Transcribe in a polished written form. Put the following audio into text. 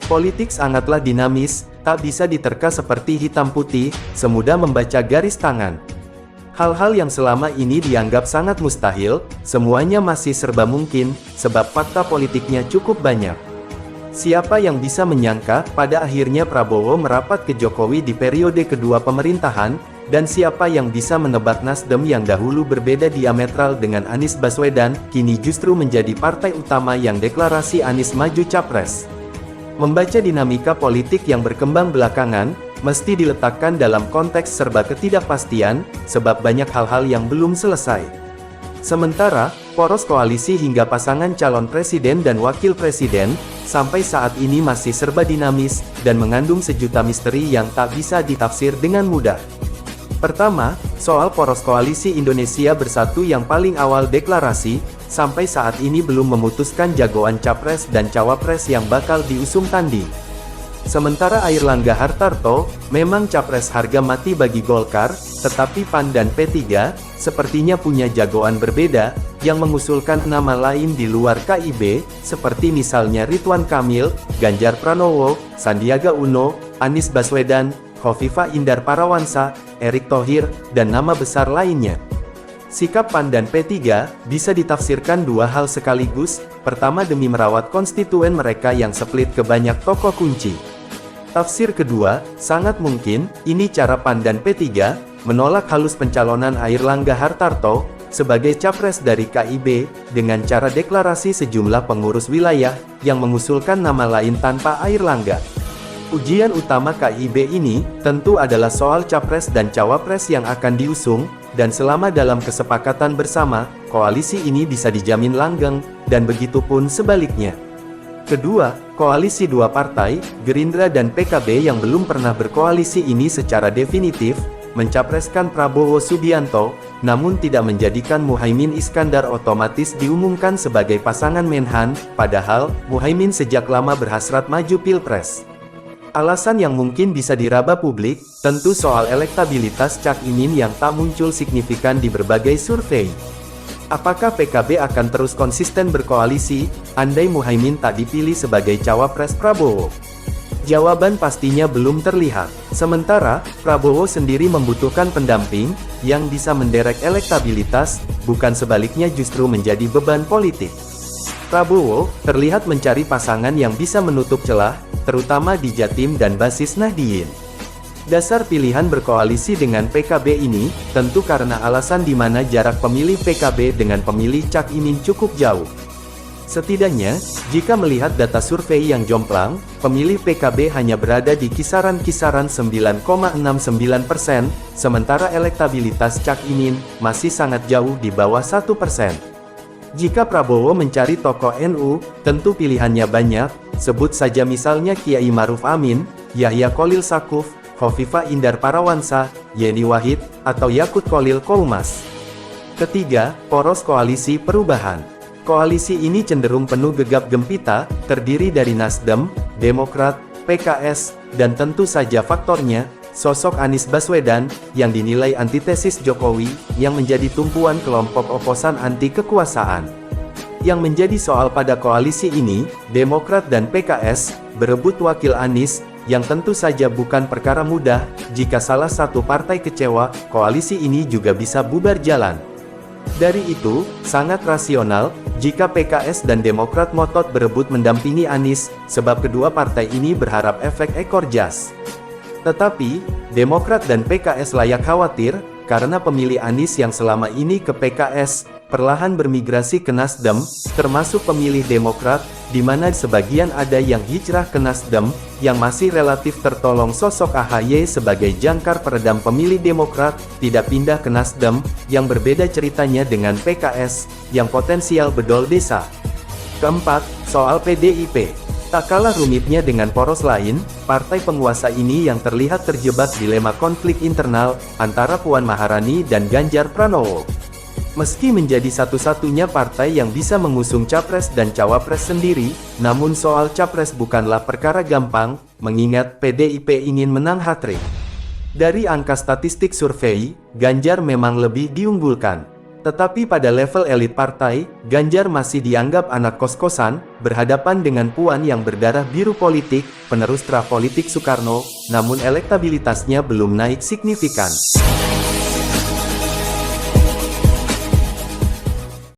Politik sangatlah dinamis, tak bisa diterka seperti hitam putih, semudah membaca garis tangan. Hal-hal yang selama ini dianggap sangat mustahil, semuanya masih serba mungkin, sebab fakta politiknya cukup banyak. Siapa yang bisa menyangka, pada akhirnya Prabowo merapat ke Jokowi di periode kedua pemerintahan, dan siapa yang bisa menebak Nasdem yang dahulu berbeda diametral dengan Anies Baswedan, kini justru menjadi partai utama yang deklarasi Anies maju capres. Membaca dinamika politik yang berkembang belakangan, mesti diletakkan dalam konteks serba ketidakpastian, sebab banyak hal-hal yang belum selesai. Sementara, poros koalisi hingga pasangan calon presiden dan wakil presiden, sampai saat ini masih serba dinamis, dan mengandung sejuta misteri yang tak bisa ditafsir dengan mudah. Pertama, soal poros koalisi Indonesia Bersatu yang paling awal deklarasi, sampai saat ini belum memutuskan jagoan capres dan cawapres yang bakal diusung tanding. Sementara Airlangga Hartarto, memang capres harga mati bagi Golkar, tetapi PAN dan P3, sepertinya punya jagoan berbeda, yang mengusulkan nama lain di luar KIB, seperti misalnya Ridwan Kamil, Ganjar Pranowo, Sandiaga Uno, Anies Baswedan, Khofifah Indar Parawansa, Erick Thohir, dan nama besar lainnya. Sikap PAN dan P3 bisa ditafsirkan dua hal sekaligus. Pertama, demi merawat konstituen mereka yang split ke banyak tokoh kunci. Tafsir kedua, sangat mungkin ini cara PAN dan P3 menolak halus pencalonan Airlangga Hartarto sebagai capres dari KIB dengan cara deklarasi sejumlah pengurus wilayah yang mengusulkan nama lain tanpa Airlangga. Ujian utama KIB ini tentu adalah soal capres dan cawapres yang akan diusung, dan selama dalam kesepakatan bersama, koalisi ini bisa dijamin langgeng, dan begitu pun sebaliknya. Kedua, koalisi dua partai, Gerindra dan PKB yang belum pernah berkoalisi ini secara definitif, mencapreskan Prabowo Subianto, namun tidak menjadikan Muhaimin Iskandar otomatis diumumkan sebagai pasangan Menhan, padahal, Muhaimin sejak lama berhasrat maju Pilpres. Alasan yang mungkin bisa diraba publik, tentu soal elektabilitas Cak Imin yang tak muncul signifikan di berbagai survei. Apakah PKB akan terus konsisten berkoalisi, andai Muhaimin tak dipilih sebagai cawapres Prabowo? Jawaban pastinya belum terlihat. Sementara, Prabowo sendiri membutuhkan pendamping, yang bisa menderek elektabilitas, bukan sebaliknya justru menjadi beban politik. Prabowo terlihat mencari pasangan yang bisa menutup celah, terutama di Jatim dan basis Nahdien. Dasar pilihan berkoalisi dengan PKB ini, tentu karena alasan di mana jarak pemilih PKB dengan pemilih Cak Imin cukup jauh. Setidaknya, jika melihat data survei yang jomplang, pemilih PKB hanya berada di kisaran-kisaran 9,69%, sementara elektabilitas Cak Imin masih sangat jauh di bawah 1%. Jika Prabowo mencari tokoh NU, tentu pilihannya banyak, sebut saja misalnya Kiai Maruf Amin, Yahya Kholil Sakuf, Khofifah Indar Parawansa, Yeni Wahid, atau Yakut Kholil Koumas. Ketiga, poros koalisi perubahan. Koalisi ini cenderung penuh gegap gempita, terdiri dari Nasdem, Demokrat, PKS, dan tentu saja faktornya, sosok Anies Baswedan, yang dinilai antitesis Jokowi, yang menjadi tumpuan kelompok oposan anti kekuasaan. Yang menjadi soal pada koalisi ini, Demokrat dan PKS, berebut wakil Anies, yang tentu saja bukan perkara mudah. Jika salah satu partai kecewa, koalisi ini juga bisa bubar jalan. Dari itu, sangat rasional, jika PKS dan Demokrat ngotot berebut mendampingi Anies, sebab kedua partai ini berharap efek ekor jas. Tetapi, Demokrat dan PKS layak khawatir, karena pemilih Anies yang selama ini ke PKS, perlahan bermigrasi ke Nasdem, termasuk pemilih Demokrat, di mana sebagian ada yang hijrah ke Nasdem, yang masih relatif tertolong sosok AHY sebagai jangkar peredam pemilih Demokrat, tidak pindah ke Nasdem, yang berbeda ceritanya dengan PKS, yang potensial bedol desa. Keempat, soal PDIP. Tak kalah rumitnya dengan poros lain, partai penguasa ini yang terlihat terjebak dilema konflik internal, antara Puan Maharani dan Ganjar Pranowo. Meski menjadi satu-satunya partai yang bisa mengusung capres dan cawapres sendiri, namun soal capres bukanlah perkara gampang, mengingat PDIP ingin menang hat-trick. Dari angka statistik survei, Ganjar memang lebih diunggulkan. Tetapi pada level elit partai, Ganjar masih dianggap anak kos-kosan, berhadapan dengan Puan yang berdarah biru politik, penerus terah politik Soekarno, namun elektabilitasnya belum naik signifikan.